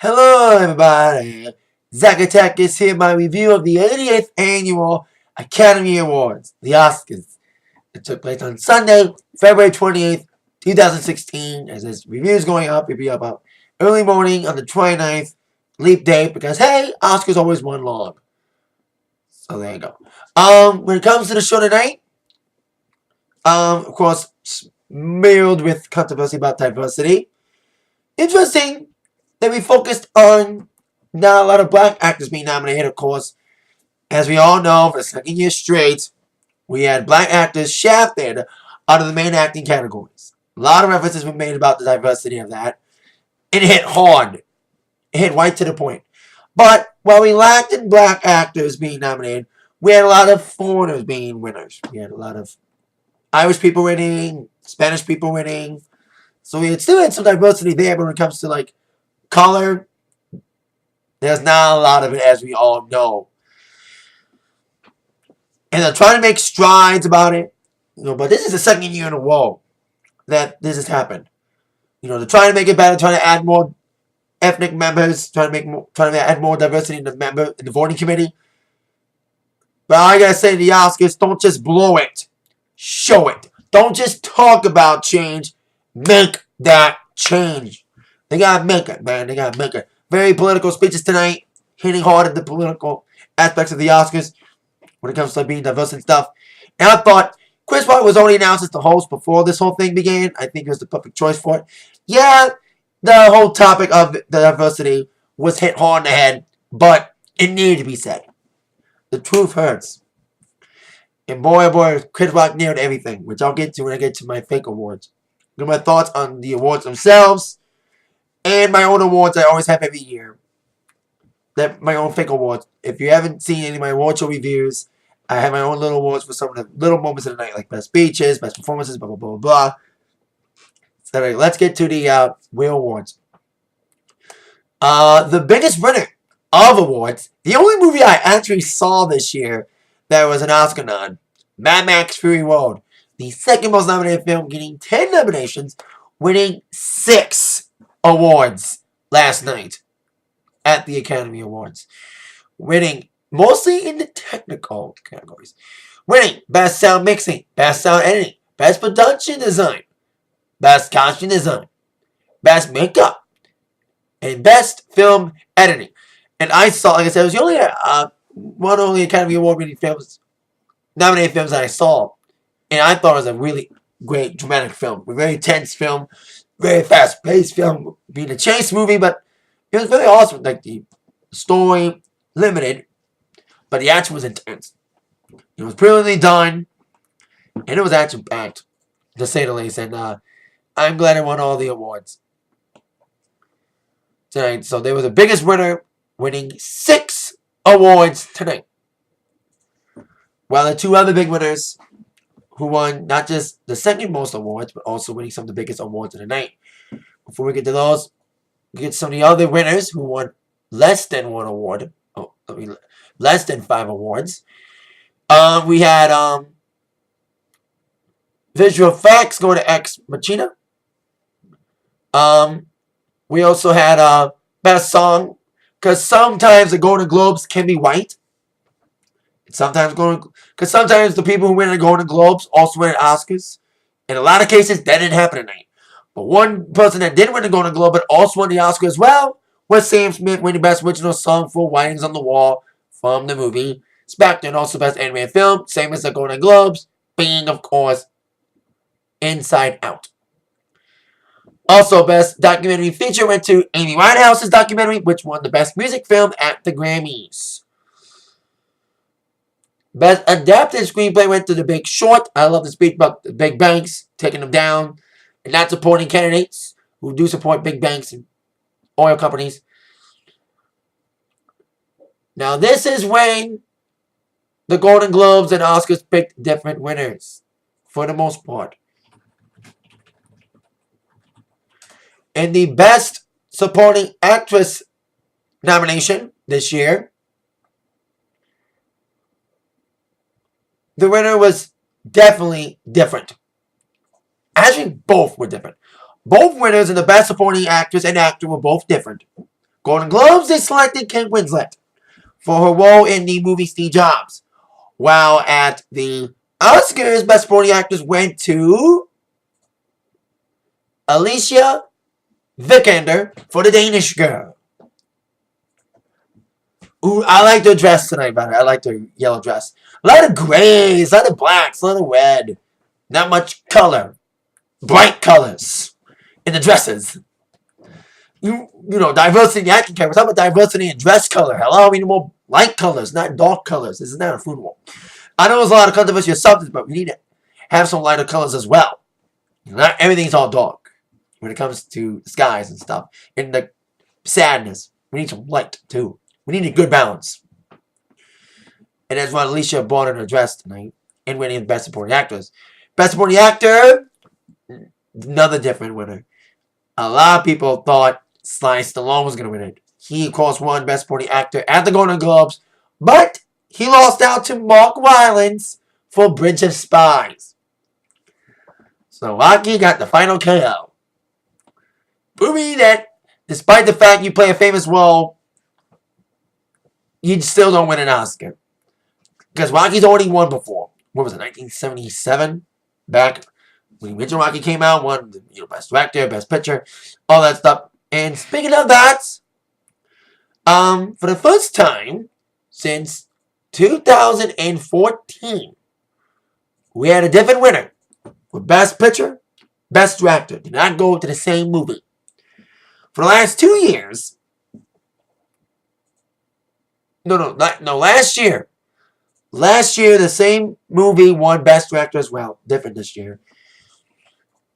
Hello, everybody. Zack Attack is here. My review of the 80th Annual Academy Awards, the Oscars. It took place on Sunday, February 28th, 2016. As this review is going up, it'll be about early morning on the 29th, leap day, because hey, Oscars always one long. So there you go. When it comes to the show tonight, of course, smeared with controversy about diversity. Interesting that we focused on not a lot of black actors being nominated, of course. As we all know, for the second year straight, we had black actors shafted out of the main acting categories. A lot of references were made about the diversity of that. It hit hard. It hit right to the point. But while we lacked in black actors being nominated, we had a lot of foreigners being winners. We had a lot of Irish people winning, Spanish people winning. So we still had some diversity there, but when it comes to like color, there's not a lot of it, as we all know. And they're trying to make strides about it. But this is the second year in a row that this has happened. They're trying to make it better, trying to add more ethnic members, trying to add more diversity in the voting committee. But I gotta say, the Oscars, don't just blow it. Show it. Don't just talk about change. Make that change. They gotta make it, man. They gotta make it. Very political speeches tonight, hitting hard at the political aspects of the Oscars when it comes to being diverse and stuff. And I thought Chris Rock was only announced as the host before this whole thing began. I think he was the perfect choice for it. Yeah, the whole topic of the diversity was hit hard in the head, but it needed to be said. The truth hurts. And boy, oh boy, Chris Rock nailed everything, which I'll get to when I get to my fake awards. Get my thoughts on the awards themselves, and my own awards I always have every year. My own fake awards. If you haven't seen any of my award show reviews, I have my own little awards for some of the little moments of the night, like best speeches, best performances, blah, blah, blah, blah. So anyway, let's get to the real awards. The biggest winner of awards, the only movie I actually saw this year that was an Oscar nod, Mad Max Fury Road. The second most nominated film, getting 10 nominations, winning 6 awards last night at the Academy Awards. Winning mostly in the technical categories. Winning Best Sound Mixing, Best Sound Editing, Best Production Design, Best Costume Design, Best Makeup, and Best Film Editing. And I saw, like I said, it was the only Academy Award winning films, nominated films that I saw. And I thought it was a really great dramatic film. A very tense film, very fast paced film, being a chase movie, but it was very awesome. Like the story, limited, but the action was intense. It was brilliantly done, and it was action packed, to say the least. And I'm glad it won all the awards tonight. So they were the biggest winner, winning 6 awards tonight. While the 2 other big winners, who won not just the second most awards, but also winning some of the biggest awards of the night. Before we get to those, we get some of the other winners who won less than 1 award. Less than 5 awards. We had visual effects going to Ex Machina. We also had best song, because sometimes the Golden Globes can be white. Sometimes the people who win the Golden Globes also win Oscars. In a lot of cases, that didn't happen tonight. But one person that did win the Golden Globe but also won the Oscar as well was Sam Smith winning Best Original Song for Writings on the Wall from the movie Spectre, and also Best Animated Film, same as the Golden Globes, being, of course, Inside Out. Also, Best Documentary Feature went to Amy Winehouse's documentary, which won the Best Music Film at the Grammys. Best Adapted Screenplay went to The Big Short. I love the speech about the big banks, taking them down, and not supporting candidates who do support big banks and oil companies. Now, this is when the Golden Globes and Oscars picked different winners, for the most part. In the Best Supporting Actress nomination this year, the winner was definitely different. Actually, both were different. Both winners in the Best Supporting Actress and Actor were both different. Golden Globes, they selected Kate Winslet for her role in the movie Steve Jobs. While at the Oscars, Best Supporting Actress went to Alicia Vikander for The Danish Girl. Ooh, I like the dress tonight better. I like the yellow dress. A lot of grays, a lot of blacks, a lot of red. Not much color. Bright colors in the dresses. You know, diversity in the acting category. Talk about diversity in dress color. Hello, we need more light colors, not dark colors. This is not a food war. I know there's a lot of controversial subjects, but we need to have some lighter colors as well. Not everything's all dark when it comes to skies and stuff. And the sadness. We need some light, too. We need a good balance. And that's why Alicia brought in her dress tonight and winning Best Supporting Actress. Best Supporting Actor, another different winner. A lot of people thought Sly Stallone was going to win it. He, of course, won Best Supporting Actor at the Golden Globes, but he lost out to Mark Rylance for Bridge of Spies. So Rocky got the final KO. Proving that despite the fact you play a famous role, you still don't win an Oscar. Because Rocky's already won before. What was it, 1977? Back when the original Rocky came out, won Best Director, Best Picture, all that stuff. And speaking of that, for the first time since 2014, we had a different winner for Best Picture, Best Director. Did not go to the same movie. For the last 2 years, last year. Last year, the same movie won Best Director as well. Different this year.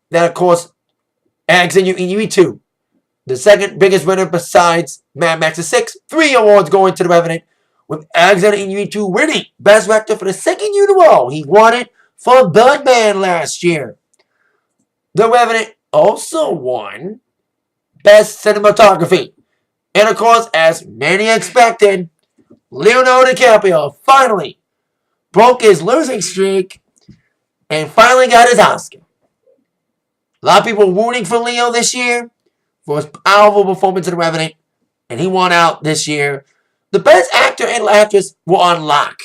That, of course, Alexander Inarritu, the second biggest winner besides Mad Max 6. 3 awards going to The Revenant, with Alexander Inarritu winning Best Director for the second year in a row. He won it for Birdman last year. The Revenant also won Best Cinematography. And, of course, as many expected, Leonardo DiCaprio finally broke his losing streak and finally got his Oscar. A lot of people rooting for Leo this year for his powerful performance in The Revenant, and he won out this year. The Best Actor and Actress were on lock,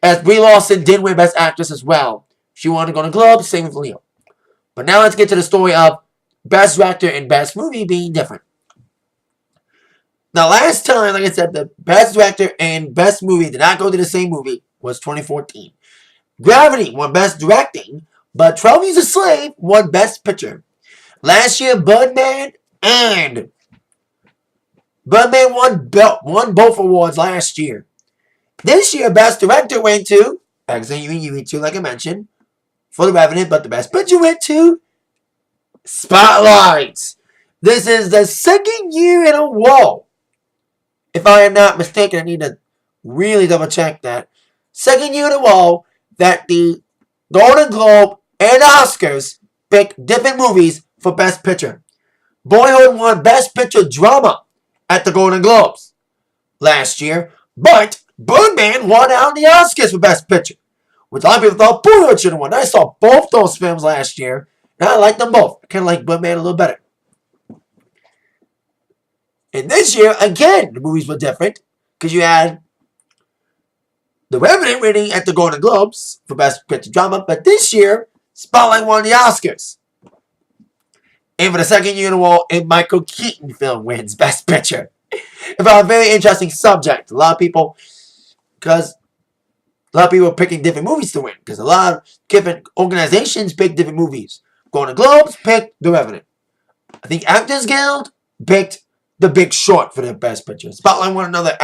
as Brie Larson did win Best Actress as well. She won the Golden Globe, same with Leo. But now let's get to the story of Best Director and Best Movie being different. Now, last time, like I said, the Best Director and Best Movie did not go to the same movie was 2014. Gravity won Best Directing, but 12 Years a Slave won Best Picture. Last year, Birdman won both awards last year. This year, Best Director went to Alexander Inarritu, like I mentioned, for The Revenant, but the Best Picture went to Spotlight. This is the second year in a row. If I am not mistaken, I need to really double check that. Second year in a row that the Golden Globe and Oscars picked different movies for Best Picture. Boyhood won Best Picture Drama at the Golden Globes last year, but Birdman won out the Oscars for Best Picture, which a lot of people thought Boyhood should have won. I saw both those films last year, and I liked them both. I kind of like Birdman a little better. And this year, again, the movies were different, because you had The Revenant winning at the Golden Globes for Best Picture Drama, but this year, Spotlight won the Oscars. And for the second year in a row, a Michael Keaton film wins Best Picture. About a very interesting subject. A lot of people are picking different movies to win, because a lot of different organizations pick different movies. Golden Globes picked The Revenant. I think Actors Guild picked The Big Short for the Best Picture. Spotlight won another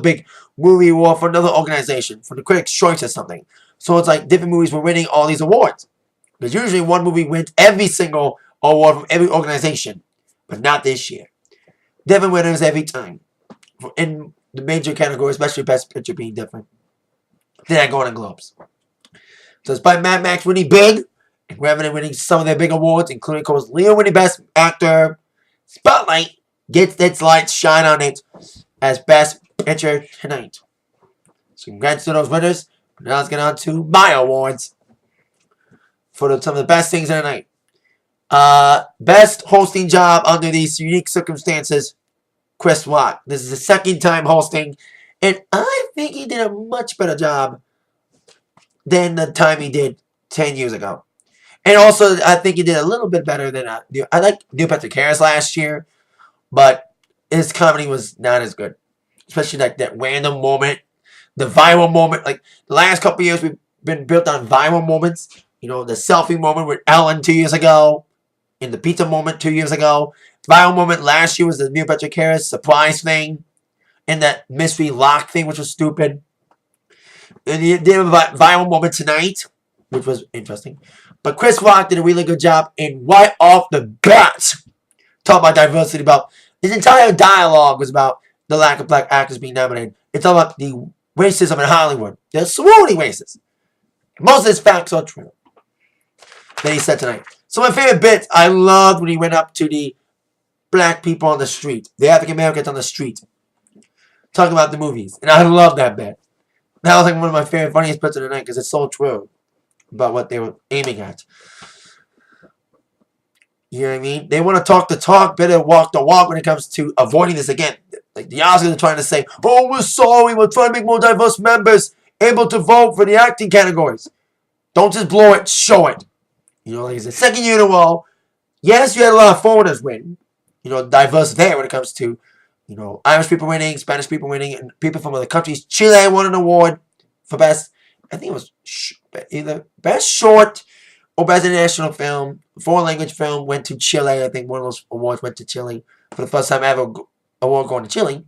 big movie award for another organization, for the Critics' Choice or something. So it's like different movies were winning all these awards. Because usually one movie wins every single award from every organization, but not this year. Different winners every time. In the major category, especially Best Picture being different than that Golden Globes. So despite Mad Max winning big, and Revenant winning some of their big awards, including, of course, Leo winning Best Actor, Spotlight gets its light shine on it as Best Picture tonight. So congrats to those winners. Now let's get on to my awards for some of the best things of the night. Best hosting job under these unique circumstances, Chris Rock. This is his second time hosting, and I think he did a much better job than the time he did 10 years ago. And also, I think he did a little bit better than I like Neil Patrick Harris last year, but his comedy was not as good. Especially like that random moment, the viral moment. Like the last couple years, we've been built on viral moments. You know, the selfie moment with Ellen 2 years ago, and the pizza moment 2 years ago. Viral moment last year was the Neil Patrick Harris surprise thing, and that mystery lock thing, which was stupid. And he did a viral moment tonight, which was interesting. But Chris Rock did a really good job, and right off the bat, talk about diversity. About his entire dialogue was about the lack of black actors being nominated. It's all about the racism in Hollywood. They're sorority racist. Most of his facts are true that he said tonight. So my favorite bit, I loved when he went up to the black people on the street, the African Americans on the street, talking about the movies. And I love that bit. That was like one of my favorite, funniest bits of the night because it's so true about what they were aiming at. You know what I mean? They want to talk the talk, better walk the walk when it comes to avoiding this again. Like the Oscars are trying to say, oh, we're sorry, we're trying to make more diverse members able to vote for the acting categories. Don't just blow it, show it. You know, like it's the second year in a row. Yes, you had a lot of foreigners win. You know, diverse there when it comes to, you know, Irish people winning, Spanish people winning, and people from other countries. Chile won an award for best, I think it was either best short or best international film. Foreign language film went to Chile. I think one of those awards went to Chile for the first time ever. Award going to Chile.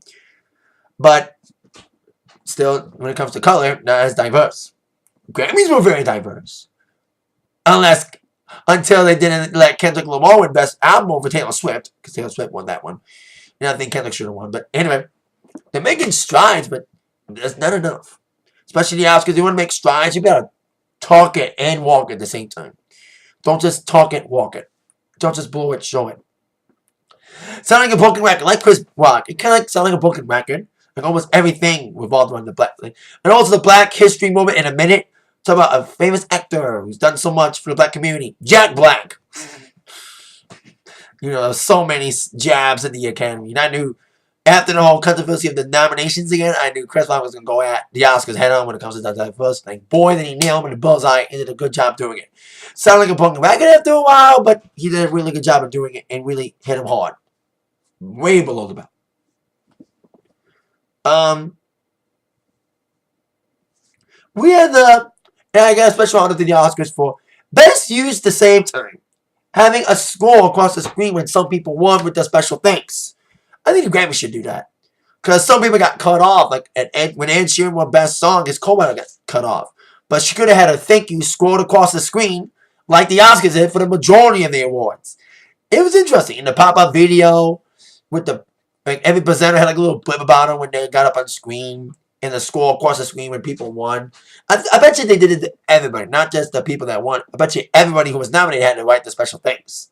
But still, when it comes to color, not as diverse. Grammys were very diverse. Until they didn't let Kendrick Lamar win Best Album over Taylor Swift, because Taylor Swift won that one. And I think Kendrick should have won. But anyway, they're making strides, but that's not enough. Especially the Oscars, you want to make strides, you gotta talk it and walk it at the same time. Don't just talk it, walk it. Don't just blow it, show it. Sounding like a broken record, like Chris Rock. It kind of like sounding like a broken record. Like almost everything revolved around the black thing. And also the Black History Moment in a minute. Talk about a famous actor who's done so much for the black community. Jack Black. You know, there was so many jabs at the Academy. And I knew, after the whole controversy of the nominations again, I knew Chris Rock was going to go at the Oscars head on when it comes to that diversity thing. Boy, did he nail him in the bullseye and did a good job doing it. Sounded like a broken record after a while, but he did a really good job of doing it and really hit him hard. Way below the belt. We had and I got a special honor to the Oscars for best use the same time. Having a score across the screen when some people won with the special thanks. I think the Grammy should do that. Because some people got cut off. Like when Ed Sheeran won Best Song, his co-writer got cut off. But she could have had a thank you scrolled across the screen like the Oscars did for the majority of the awards. It was interesting. In the pop-up video, with the like every presenter had like a little blip about them when they got up on screen. And the score across the screen when people won. I bet you they did it to everybody, not just the people that won. I bet you everybody who was nominated had to write the special things.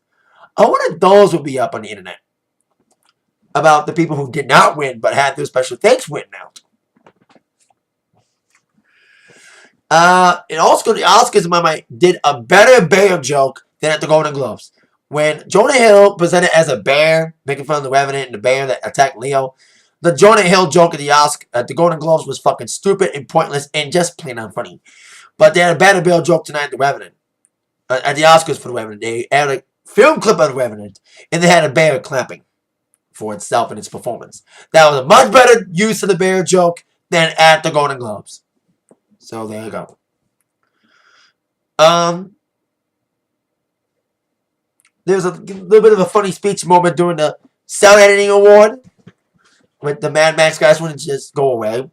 I wonder if those would be up on the internet. About the people who did not win but had their special thanks written out. And also the Oscars, in my mind, did a better bear joke than at the Golden Globes. When Jonah Hill presented as a bear, making fun of the Revenant and the bear that attacked Leo, the Jonah Hill joke at the Golden Globes was fucking stupid and pointless and just plain unfunny. But they had a better Bill joke tonight at the Revenant. At the Oscars for the Revenant. They had a film clip of the Revenant. And they had a bear clapping for itself and its performance. That was a much better use of the bear joke than at the Golden Globes. So there you go. There's a little bit of a funny speech moment during the Sound Editing Award. With the Mad Max guys wouldn't just go away.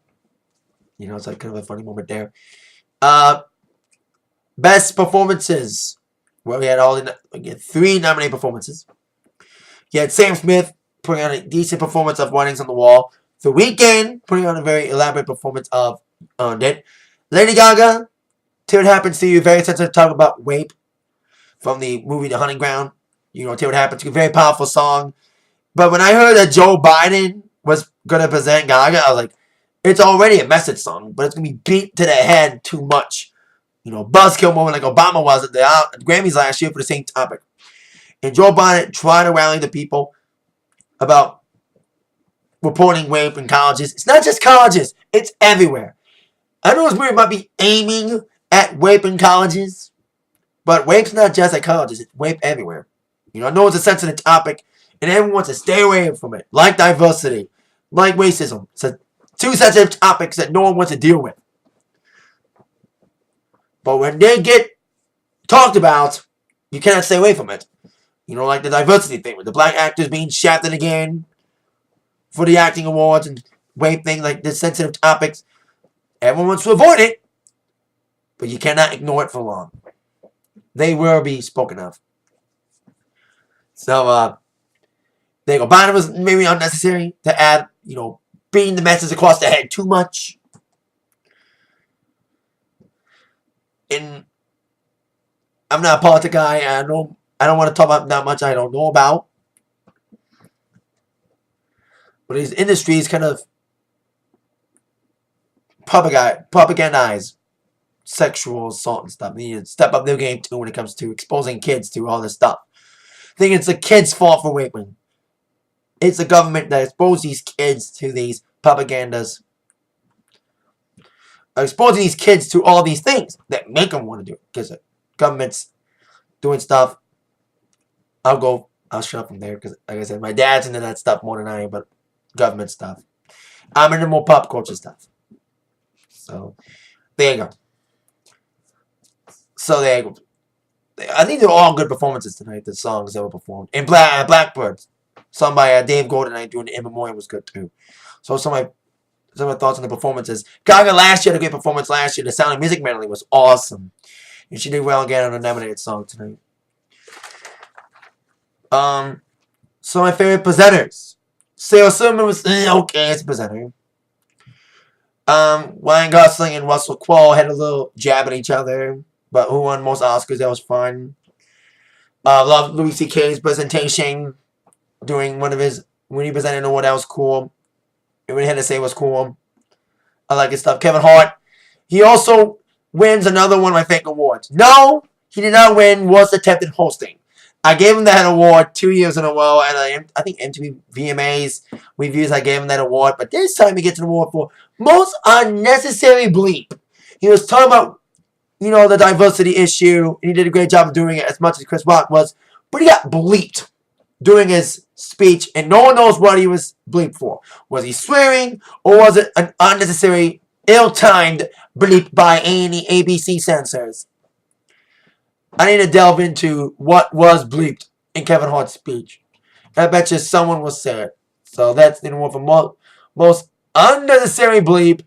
You know, it's like kind of a funny moment there. Best performances. Well, we had again, 3 nominated performances. You had Sam Smith putting on a decent performance of Writings on the Wall. The Weeknd putting on a very elaborate performance of Earned It. Lady Gaga, Till It Happens to You, very sensitive talk about rape from the movie The Hunting Ground. You know, Till It Happens to You, very powerful song. But when I heard that Joe Biden was going to present Gaga, I was like, it's already a message song, but it's going to be beat to the head too much. You know, buzzkill moment like Obama was at the Grammys last year for the same topic. And Joe Biden tried to rally the people about reporting rape in colleges. It's not just colleges. It's everywhere. I know this movie might be aiming at rape in colleges, but rape's not just at colleges. It's rape everywhere. I know it's a sensitive topic, and everyone wants to stay away from it. Like diversity, like racism. It's two sensitive topics that no one wants to deal with. But when they get talked about, you cannot stay away from it. Like the diversity thing, with the black actors being shafted again for the acting awards and rape thing, like the sensitive topics. Everyone wants to avoid it, but you cannot ignore it for long. They will be spoken of. So, there you go. Biden was maybe unnecessary to add, beating the message across the head too much. And I'm not a politic guy. I don't want to talk about that much I don't know about. But these industries kind of propagandize sexual assault and stuff. They need to step up their game too when it comes to exposing kids to all this stuff. I think it's the kids' fault for raping. It's the government that exposed these kids to these propagandas. Exposing these kids to all these things that make them want to do it. Because the government's doing stuff. I'll shut up from there. Because, like I said, my dad's into that stuff more than I am. But government stuff. I'm into more pop culture stuff. So, there you go. So, there you go. I think they're all good performances tonight, the songs that were performed. And Blackbirds, sung by Dave Goldeneye doing the In Memoriam, was good too. So, some of my thoughts on the performances. Gaga last year had a great performance last year. The Sound of Music medley was awesome. And she did well again on a nominated song tonight. So, my favorite presenters. Sarah Silverman was okay as a presenter. Ryan Gosling and Russell Crowe had a little jab at each other. But who won most Oscars? That was fun. Loved Louis C.K.'s presentation. When he presented an award, that was cool. And what he had to say was cool. I like his stuff. Kevin Hart. He also wins another one of my favorite awards. No, he did not win Worst Attempt at Hosting. I gave him that award 2 years in a row. And I think MTV VMAs reviews, I gave him that award. But this time he gets an award for Most Unnecessary Bleep. He was talking about the diversity issue, and he did a great job of doing it as much as Chris Rock was, but he got bleeped during his speech, and no one knows what he was bleeped for. Was he swearing, or was it an unnecessary, ill-timed bleep by any ABC censors? I need to delve into what was bleeped in Kevin Hart's speech. I bet you someone will say it. So that's the one for most unnecessary bleep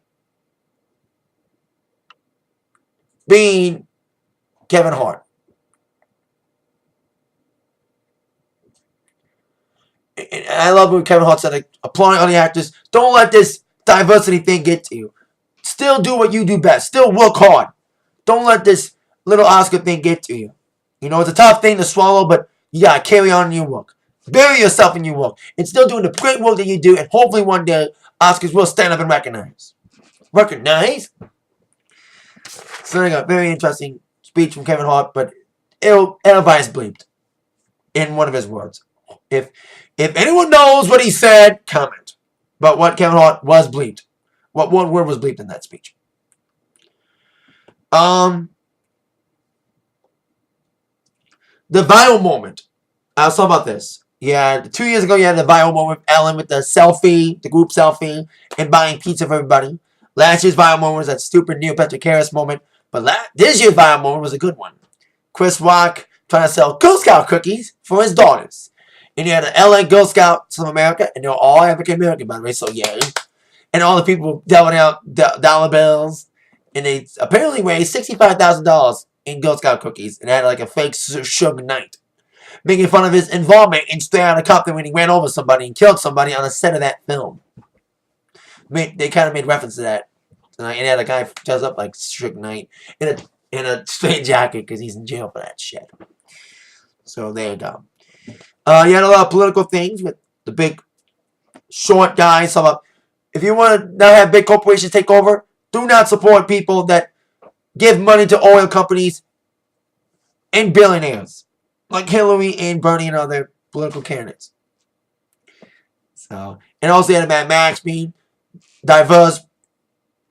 being Kevin Hart. And I love when Kevin Hart said, applauding all the actors, don't let this diversity thing get to you. Still do what you do best. Still work hard. Don't let this little Oscar thing get to you. It's a tough thing to swallow, but you gotta carry on in your work. Bury yourself in your work. And still doing the great work that you do, and hopefully one day Oscars will stand up and recognize. Recognize? So there you go. Very interesting speech from Kevin Hart, but everybody's bleeped in one of his words. If anyone knows what he said, comment. But what Kevin Hart was bleeped. What one word was bleeped in that speech? The viral moment. I was talking about this. Yeah, 2 years ago, you had the viral moment with Ellen with the selfie, the group selfie, and buying pizza for everybody. Last year's viral moment was that stupid Neil Patrick Harris moment. But this year's viral moment was a good one. Chris Rock trying to sell Girl Scout cookies for his daughters. And you had the LA Girl Scouts of America, and they're all African American, by the way, so yay. And all the people delving out dollar bills. And they apparently raised $65,000 in Girl Scout cookies. And had a fake Suge Knight. Making fun of his involvement in Straight Outta Compton when he ran over somebody and killed somebody on the set of that film. They kind of made reference to that. And they had a guy dressed up like Suge Knight in a straight jacket because he's in jail for that shit. So there you go. You had a lot of political things with the big short guys. If you want to not have big corporations take over, do not support people that give money to oil companies and billionaires. like Hillary and Bernie and other political candidates. So, and also had a Mad Max being diverse,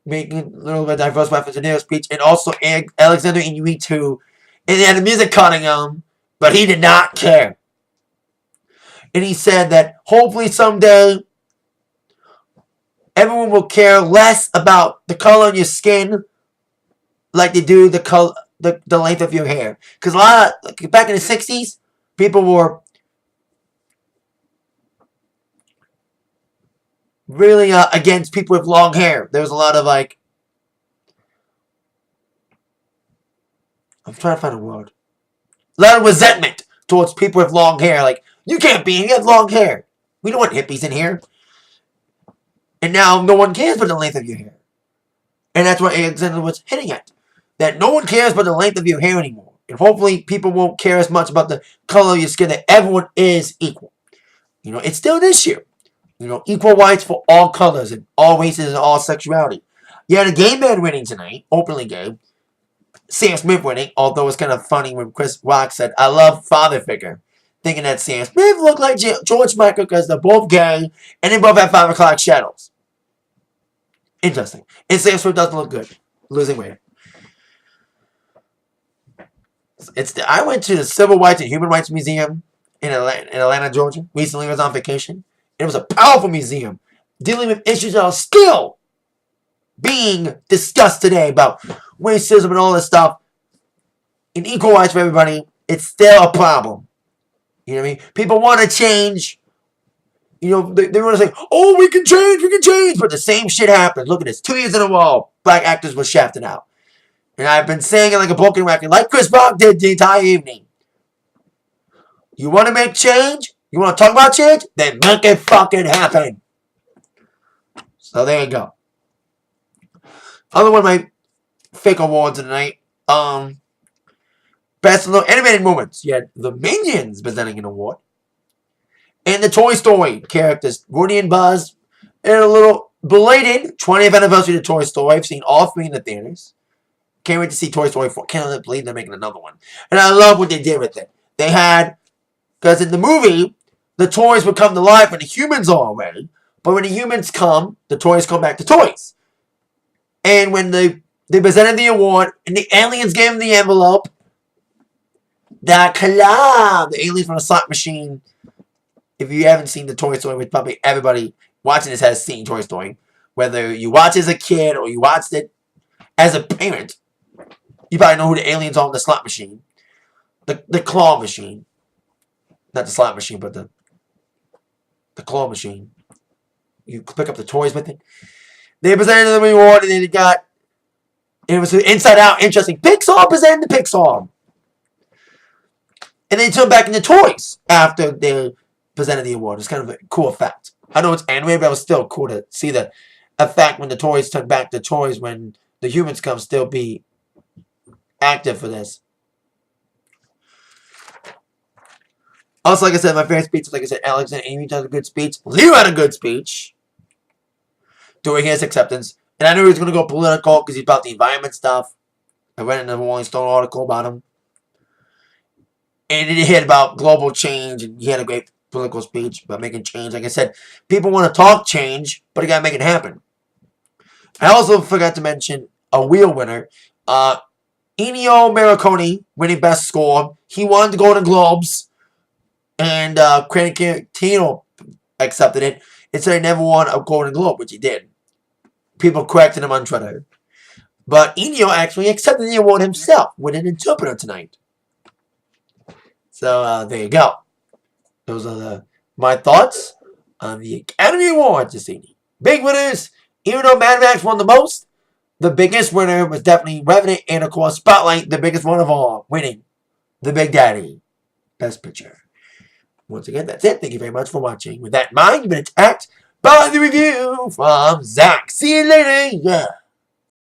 making a little bit of diverse reference in their speech, and also Alexander Inuit, and they had the music cutting him, but he did not care. And he said that hopefully someday everyone will care less about the color of your skin like they do the length of your hair. Because a lot of, back in the 60s, people were really against people with long hair. There was a lot of like, I'm trying to find a word. A lot of resentment towards people with long hair. Like, you can't be here, you have long hair. We don't want hippies in here. And now no one cares about the length of your hair. And that's what Alexander was hitting at. That no one cares about the length of your hair anymore. And hopefully people won't care as much about the color of your skin, that everyone is equal. You know, it's still an issue. You know, equal rights for all colors and all races and all sexuality. You had a gay man winning tonight, openly gay. Sam Smith winning, although it's kind of funny when Chris Rock said, I love father figure. Thinking that Sam Smith looked like George Michael because they're both gay and they both have 5 o'clock shadows. Interesting. And Sam Smith doesn't look good. Losing weight. I went to the Civil Rights and Human Rights Museum in Atlanta, Georgia. Recently I was on vacation. It was a powerful museum dealing with issues that are still being discussed today about racism and all this stuff. And equal rights for everybody. It's still a problem. You know what I mean? People want to change. You know, they want to say, oh, we can change. But the same shit happens. Look at this. 2 years in a row, black actors were shafted out. And I've been saying it like a broken record, like Chris Rock did the entire evening. You want to make change? You want to talk about change? Then make it fucking happen. So there you go. Other one of my fake awards of the night. Best animated moments. You had the Minions presenting an award. And the Toy Story characters, Woody and Buzz. And a little belated 20th anniversary of Toy Story. I've seen all 3 in the theaters. Can't wait to see Toy Story 4. Can't believe they're making another one. And I love what they did with it. They had, because in the movie, the toys would come to life when the humans are away. But when the humans come, the toys come back to toys. And when they presented the award, and the aliens gave them the envelope, the aliens from the slot machine. If you haven't seen the Toy Story, which probably everybody watching this has seen Toy Story, whether you watch as a kid or you watched it as a parent, you probably know who the aliens are in the slot machine. The claw machine. Not the slot machine, but the claw machine. You pick up the toys with it. They presented the award, and then it was Inside Out, interesting. Pixar presented the Pixar. And they turned back into toys after they presented the award. It's kind of a cool effect. I know it's animated, but it was still cool to see the effect when the toys turn back to toys when the humans come still be active for this. Also, like I said, my favorite speech was, like I said, Alex and Amy had a good speech. Leo had a good speech during his acceptance. And I knew he was going to go political because he's about the environment stuff. I read in the Rolling Stone article about him. And he hit about global change. And he had a great political speech about making change. Like I said, people want to talk change, but you got to make it happen. I also forgot to mention a wheel winner. Ennio Morricone winning Best Score. He won the Golden Globes. And Quentin Tarantino accepted it. It said he never won a Golden Globe, which he did. People corrected him on Twitter. But Ennio actually accepted the award himself with an interpreter tonight. So there you go. Those are my thoughts on the Academy Awards this evening. Big winners, even though Mad Max won the most, the biggest winner was definitely Revenant, and of course Spotlight, the biggest one of all, winning the Big Daddy Best Picture. Once again, that's it. Thank you very much for watching. With that in mind, you've been attacked by the review from Zach. See you later. Yeah.